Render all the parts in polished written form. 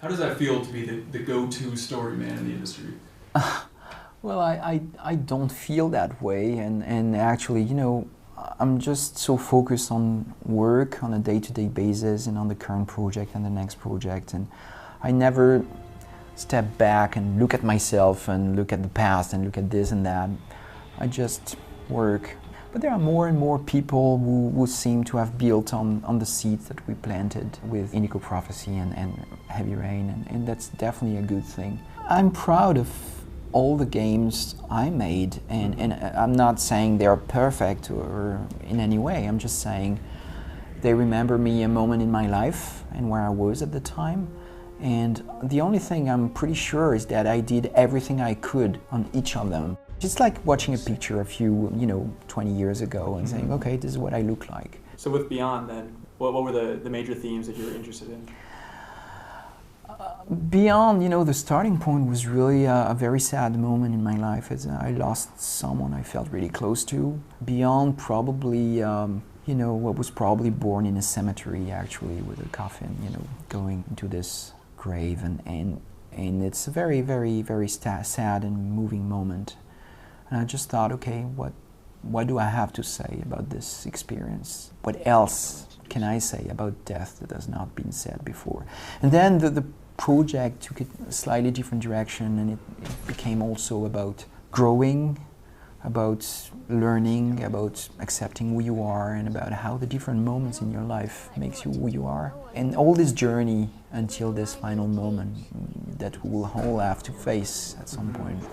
How does that feel to be the go-to story man in the industry? Well, I don't feel that way, and actually, you know, I'm just so focused on work on a day-to-day basis and on the current project and the next project, and I never step back and look at myself and look at the past and look at this and that. I just work. But there are more and more people who seem to have built on the seeds that we planted with Indigo Prophecy and Heavy Rain, and that's definitely a good thing. I'm proud of all the games I made, and I'm not saying they're perfect or in any way. I'm just saying they remember me a moment in my life and where I was at the time. And the only thing I'm pretty sure is that I did everything I could on each of them. It's like watching a picture of you, 20 years ago and saying, okay, this is what I look like. So with Beyond then, what were the major themes that you were interested in? Beyond, the starting point was really a very sad moment in my life as I lost someone I felt really close to. Beyond probably, what was probably born in a cemetery actually with a coffin, going into this grave, and it's a very, very, very sad and moving moment. And I just thought, okay, what do I have to say about this experience? What else can I say about death that has not been said before? And then the project took it a slightly different direction, and it became also about growing, about learning, about accepting who you are, and about how the different moments in your life makes you who you are. And all this journey until this final moment that we will all have to face at some point.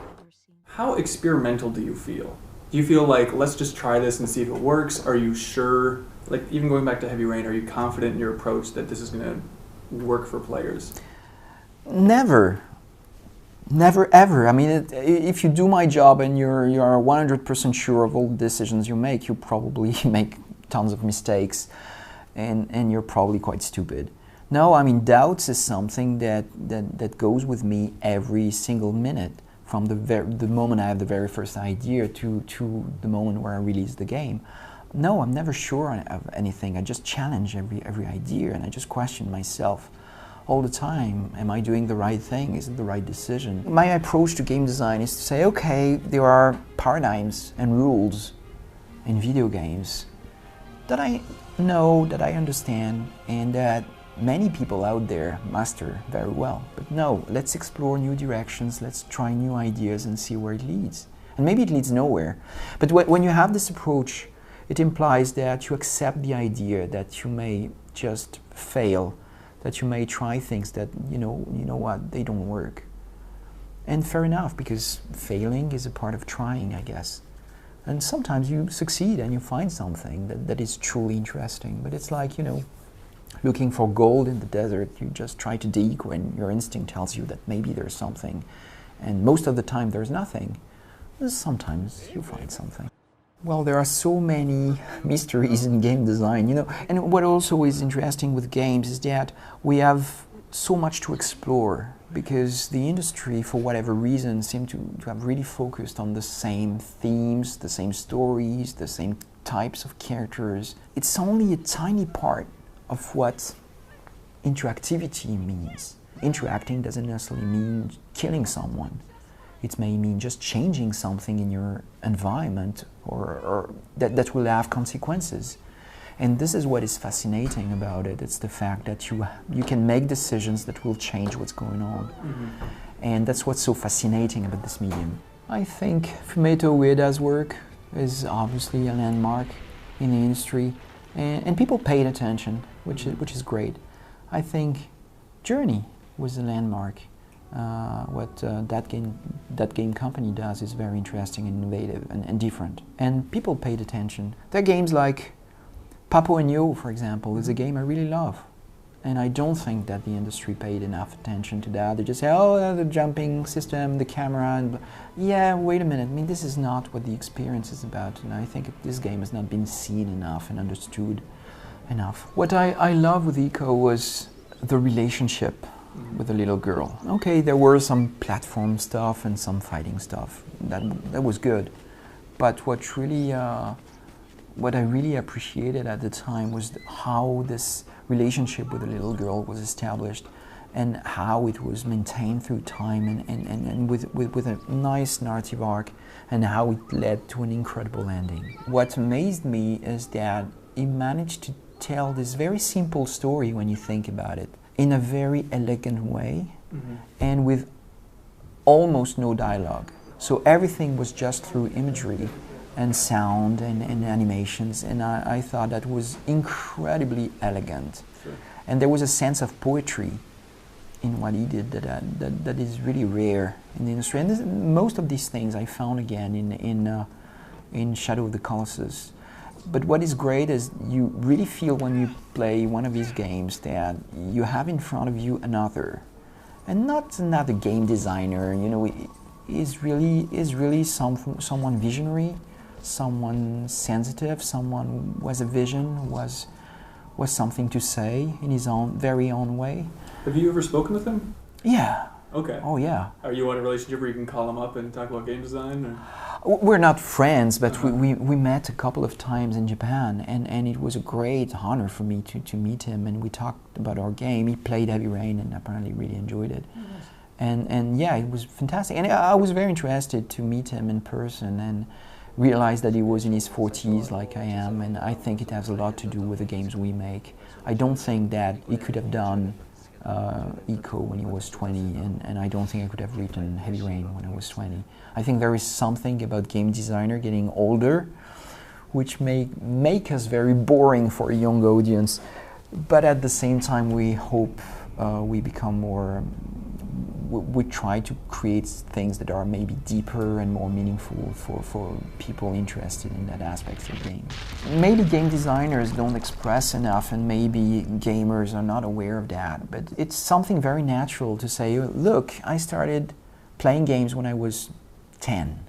How experimental do you feel? Do you feel like, let's just try this and see if it works? Are you sure, like even going back to Heavy Rain, are you confident in your approach that this is going to work for players? Never. Never ever. I mean, if you do my job and you're 100% sure of all the decisions you make, you probably make tons of mistakes and you're probably quite stupid. No, I mean, doubts is something that goes with me every single minute, from the moment I have the very first idea to the moment where I release the game. No, I'm never sure of anything. I just challenge every idea, and I just question myself all the time. Am I doing the right thing? Is it the right decision? My approach to game design is to say, okay, there are paradigms and rules in video games that I know, that I understand, and that many people out there master very well. But no, let's explore new directions, let's try new ideas and see where it leads. And maybe it leads nowhere. But when you have this approach, it implies that you accept the idea that you may just fail, that you may try things that, you know what, they don't work. And fair enough, because failing is a part of trying, I guess. And sometimes you succeed and you find something that is truly interesting. But it's like, looking for gold in the desert. You just try to dig when your instinct tells you that maybe there's something. And most of the time there's nothing. Sometimes you find something. Well, there are so many mysteries in game design, And what also is interesting with games is that we have so much to explore, because the industry, for whatever reason, seemed to have really focused on the same themes, the same stories, the same types of characters. It's only a tiny part of what interactivity means. Interacting doesn't necessarily mean killing someone. It may mean just changing something in your environment or that will have consequences. And this is what is fascinating about it. It's the fact that you can make decisions that will change what's going on. Mm-hmm. And that's what's so fascinating about this medium. I think Fumeto Ueda's work is obviously a landmark in the industry. And people paid attention, which is great. I think Journey was a landmark. What that game company does is very interesting and innovative and different. And people paid attention. There are games like Papo and Yo, for example, is a game I really love. And I don't think that the industry paid enough attention to that. They just say, oh, the jumping system, the camera, and yeah, wait a minute. I mean, this is not what the experience is about. And I think this game has not been seen enough and understood enough. What I love with Eco was the relationship with the little girl. Okay, there were some platform stuff and some fighting stuff. That was good. But what I really appreciated at the time was how this relationship with the little girl was established, and how it was maintained through time and with a nice narrative arc, and how it led to an incredible ending. What amazed me is that he managed to tell this very simple story, when you think about it, in a very elegant way, and with almost no dialogue. So everything was just through imagery and sound and animations, and I thought that was incredibly elegant. Sure. And there was a sense of poetry in what he did that is really rare in the industry. And most of these things I found again in Shadow of the Colossus. But what is great is you really feel when you play one of these games that you have in front of you another, and not another game designer. You know, is really someone visionary, someone sensitive, someone who has a vision, was something to say in his own very own way. Have you ever spoken with him? Yeah. Okay. Oh yeah. Are you in a relationship where you can call him up and talk about game design? Or? We're not friends, but we met a couple of times in Japan, and it was a great honor for me to meet him, and we talked about our game. He played Heavy Rain and apparently really enjoyed it. Oh, nice. And yeah, it was fantastic. And I was very interested to meet him in person and realize that he was in his 40s like I am, and I think it has a lot to do with the games we make. I don't think that he could have done Eco when he was 20, and I don't think I could have written Heavy Rain when I was 20. I think there is something about game designer getting older which may make us very boring for a young audience, but at the same time we hope we become more, we try to create things that are maybe deeper and more meaningful for people interested in that aspect of games. Maybe game designers don't express enough, and maybe gamers are not aware of that, but it's something very natural to say, look, I started playing games when I was 10.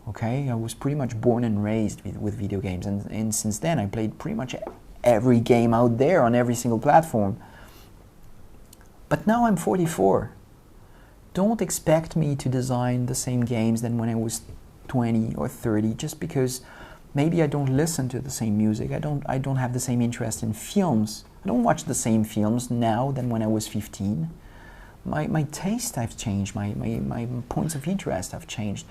Okay, I was pretty much born and raised with video games, and since then I played pretty much every game out there on every single platform. But now I'm 44. Don't expect me to design the same games than when I was 20 or 30, just because maybe I don't listen to the same music. I don't have the same interest in films. I don't watch the same films now than when I was 15. My taste have changed, my points of interest have changed.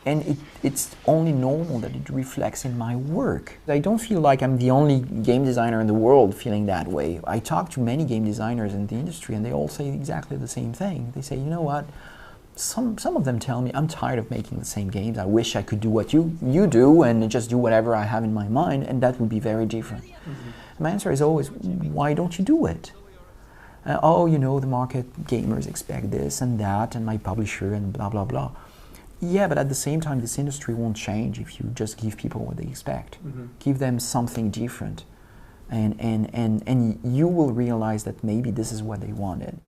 And it's only normal that it reflects in my work. I don't feel like I'm the only game designer in the world feeling that way. I talk to many game designers in the industry, and they all say exactly the same thing. They say, you know what, some of them tell me, I'm tired of making the same games. I wish I could do what you do and just do whatever I have in my mind, and that would be very different. Mm-hmm. My answer is always, why don't you do it? Oh, you know, the market, gamers expect this and that, and my publisher and blah, blah, blah. Yeah, but at the same time, this industry won't change if you just give people what they expect. Mm-hmm. Give them something different, and you will realize that maybe this is what they wanted.